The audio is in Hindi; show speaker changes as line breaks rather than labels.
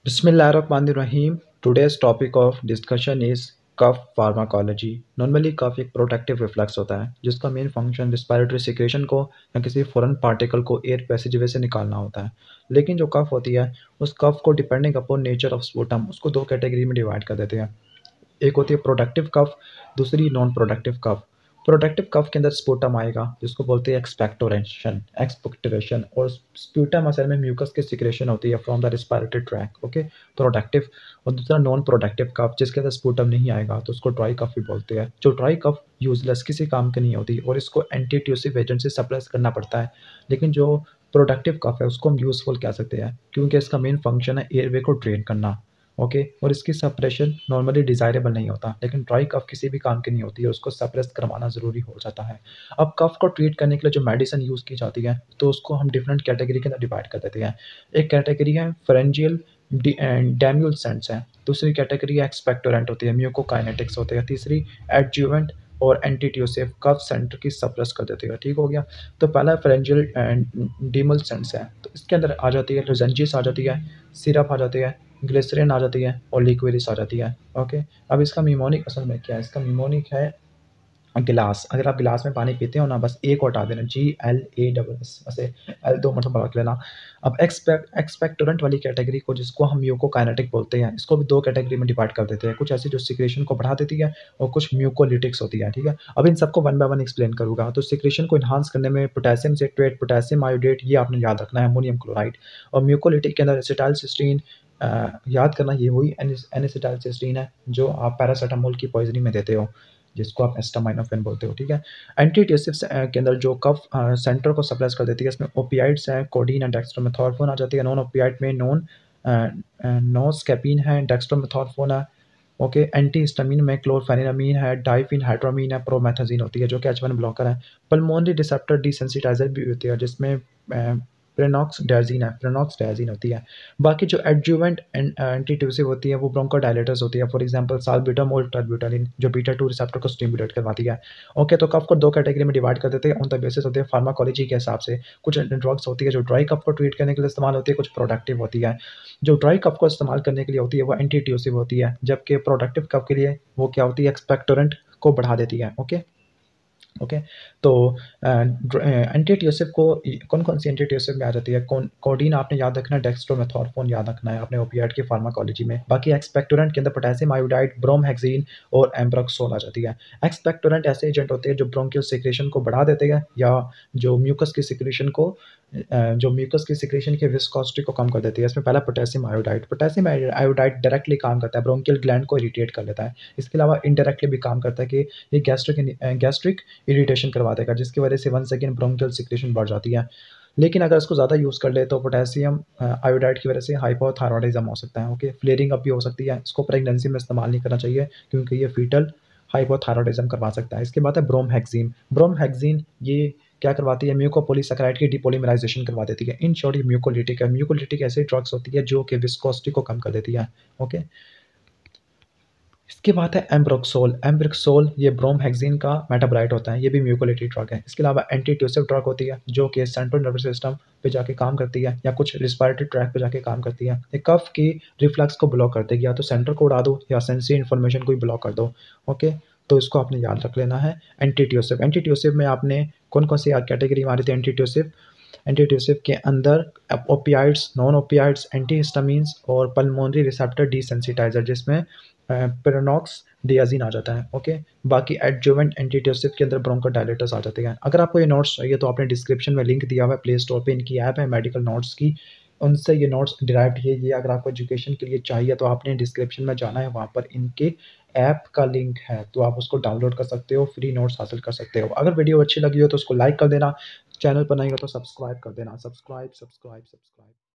Bismillahirrahmanirrahim. Today's topic of discussion is cough pharmacology. Normally cough एक प्रोटेक्टिव रिफ्लेक्स होता है जिसका मेन फंक्शन रिस्पायरेटरी सिक्रेशन को या किसी फॉरेन पार्टिकल को एयर पैसेजवे से निकालना होता है। लेकिन जो कफ होती है उस कफ को depending upon nature of sputum उसको दो कैटेगरी में डिवाइड कर देते हैं। एक होती है प्रोडक्टिव कफ, दूसरी non productive cough. Productive cough के अंदर स्पूटम आएगा जिसको बोलते हैं एक्सपेक्टोरेशन और स्पूटम असल में म्यूकस की सिक्रेशन होती है from the respiratory track. Okay, productive. और दूसरा नॉन प्रोडक्टिव कफ जिसके अंदर स्पूटम नहीं आएगा तो उसको ड्राई कफ भी बोलते हैं। जो ड्राई कफ यूजलेस किसी काम की नहीं होती और इसको एंटीट्यूसिव एजेंट से सप्रेस करना पड़ता है। लेकिन जो प्रोडक्टिव कफ है उसको हम यूजफुल कह सकते हैं क्योंकि इसका मेन फंक्शन है एयरवे को ड्रेन करना। ओके, और इसकी सप्रेशन नॉर्मली डिज़ायरेबल नहीं होता, लेकिन ड्राई कफ किसी भी काम की नहीं होती है, उसको सप्रेस करवाना ज़रूरी हो जाता है। अब कफ को ट्रीट करने के लिए जो मेडिसिन यूज़ की जाती है तो उसको हम डिफरेंट कैटेगरी के अंदर डिवाइड कर देते हैं। एक कैटेगरी है फेरेंजियल डैम्यूल्सेंट्स है, दूसरी कैटेगरी एक्सपेक्टोरेंट होती है, म्यूकोकाइनेटिक्स होते हैं, तीसरी एडजुवेंट और एंटीट्यूसिव कफ सेंटर की सप्रेस कर देती है। ठीक हो गया। तो पहला फेरेंजियल डीमल्सेंट्स है, तो इसके अंदर आ जाती है लोजेंजिस आ जाती है, सिरप आ जाती है, ग्लिसरीन आ जाती है और लिक्विडिस आ जाती है। ओके, अब इसका मिमोनिक असल में क्या है? इसका मिमोनिक है गिलास। अगर आप गिलास में पानी पीते हो ना, बस ए को हटा देना, GLASS, ऐसे एल 2 मरतबा रख लेना। अब एक्सपेक्टोरेंट वाली कैटेगरी को जिसको हम म्यूकोकाइनेटिक बोलते हैं, इसको भी 2 कैटेगरी में डिवाइड कर देते हैं। कुछ ऐसी जो सिक्रेशन को बढ़ा देती है और कुछ म्यूकोलिटिक्स होती है। ठीक है, अब इन सबको वन बाय वन एक्सप्लेन करूँगा। तो सिक्रेशन को एनहांस करने में पोटेशियम सिट्रेट, पोटेशियम आयोडेट, ये आपने याद रखना है, अमोनियम क्लोराइड। और म्यूकोलिटिक के अंदर एसिटाइलसिस्टीन, याद करना, ये वही एन-एसिटाइलसिस्टीन है जो आप पैरासिटामोल की पॉइजनिंग में देते हो, जिसको आप एस्टामाइनोफेन बोलते हो। ठीक है, एंटीट्यूसिव्स के अंदर जो कफ सेंटर को सप्रेस कर देती है, इसमें ओपियाइड्स हैं, कोडीन एंड डेक्स्ट्रोमेथोर्फोन आ जाती है। नॉन ओपियाइड में नोस्केपिन है, डेक्स्ट्रोमेथोर्फोन है। ओके, एंटी हिस्टामिन में क्लोरफेनिरामिन है, डाइफिनहाइड्रोमिन है, प्रोमेथाजिन होती है जो कि H1 ब्लॉकर है। पल्मोनरी रिसेप्टर डिसेंसिटाइजर भी होती है जिसमें प्रेनॉक्सडायज़ीन होती है। बाकी जो एडजुवेंट एंटीट्यूसिव होती है वो ब्रोंकोडायलेटर्स होती है। फॉर एग्जांपल साल्बुटामोल, टर्ब्यूटालिन जो बीटा 2 रिसेप्टर को स्टिमुलेट करवाती है। ओके, तो कफ को 2 कैटेगरी में डिवाइड कर देते हैं ऑन द बेसिस होती है फार्माकोलॉजी के हिसाब से। कुछ ड्रग्स होती है जो ड्राई कफ को ट्रीट करने के लिए इस्तेमाल होती है, कुछ प्रोडक्टिव होती है। जो ड्राई कफ को इस्तेमाल करने के लिए होती है वो एंटीट्यूसिव होती है, जबकि प्रोडक्टिव कफ के लिए वो क्या होती है? एक्सपेक्टोरेंट को बढ़ा देती है। Okay, okay. तो एंटीट्यूसिव को कौन-कौन सी एंटीट्यूसिव में आ जाती है? कोडीन आपने याद रखना है, डेक्स्ट्रोमेथोर्फोन याद रखना है आपने ओपिएट की फार्माकोलॉजी में। बाकी एक्सपेक्टोरेंट के अंदर पोटेशियम आयोडाइड, ब्रोमहेक्सिन और एम्ब्रोक्सोल आ जाती है। एक्सपेक्टोरेंट ऐसे एजेंट होते हैं जो ब्रोंकियल सिक्रेशन को बढ़ा देते हैं या जो म्यूकस की सिक्रेशन को जो म्यूकस की सिक्रेशन की विस्कोसिटी को कम कर देती है। इसमें पहला पोटेशियम आयोडाइड डायरेक्टली काम करता है, ब्रोंकियल ग्लैंड को इरिटेट कर लेता है। इसके अलावा इनडायरेक्टली भी काम करता है कि ये गैस्ट्रिक इरिटेशन करवा देगा, जिसकी वजह से वंस अगेन ब्रोंकियल सिक्रेशन बढ़ जाती है। लेकिन अगर इसको ज़्यादा यूज़ कर ले तो पोटेशियम आयोडाइड की वजह से हाइपोथायरॉयडिज़्म हो सकता है। ओके, फ्लेयरिंग अप भी हो सकती है। इसको प्रेगनेंसी में इस्तेमाल नहीं करना चाहिए क्योंकि ये फीटल हाइपोथायरॉयडिज़्म करवा सकता है। इसके बाद है ब्रोमहेक्सिन ये क्या करवाती है? म्यूकोपॉलीसैकेराइड की डिपॉलीमराइज़ेशन करवा देती है। इन शॉर्ट ये म्यूकोलिटिक है। म्यूकोलिटिक ऐसी ड्रग्स होती है जो कि विस्कोसिटी को कम कर देती है। ओके, इसके बाद है एम्ब्रोक्सोल ये ब्रोमहेक्सिन का मेटाबोलाइट होता है, ये भी म्यूकोलिटिक ड्रग है। इसके अलावा एंटीट्यूसिव ड्रग होती है जो कि सेंट्रल नर्वस सिस्टम पे जाके काम करती है या कुछ रिस्पायरेटरी ट्रैक पे जाके काम करती है। ये कफ की रिफ्लक्स को ब्लॉक कर देगी, या तो सेंटर को उड़ा दो या सेंसरी इन्फॉर्मेशन को ही ब्लॉक कर दो। ओके, तो इसको आपने याद रख लेना है। एंटीट्यूसिव में आपने कौन-कौन सी कैटेगरी में आ रही थी एंटीट्यूसिव के अंदर ओपियाइड्स, नॉन ओपियाइड्स, एंटीहिस्टामिन्स और पल्मोनरी रिसेप्टर डिसेंसिटाइज़र जिसमें पेरोनॉक्सडायज़ीन आ जाता है। ओके, बाकी एडजुवेंट एंटीट्यूसिव के अंदर ब्रोंकोडायलेटर्स आ जाते हैं। अगर आपको ये नोट्स चाहिए तो आपने डिस्क्रिप्शन में लिंक दिया हुआ है, प्ले स्टोर पे इनकी ऐप है मेडिकल नोट्स की, उनसे ये नोट्स डिराइव्ड किए गए। अगर आपको एजुकेशन के लिए चाहिए तो आपने डिस्क्रिप्शन में जाना है, वहाँ पर इनके ऐप का लिंक है, तो आप उसको डाउनलोड कर सकते हो, फ्री नोट्स हासिल कर सकते हो। अगर वीडियो अच्छी लगी हो तो उसको लाइक कर देना, चैनल पर नहीं हो तो सब्सक्राइब कर देना। सब्सक्राइब।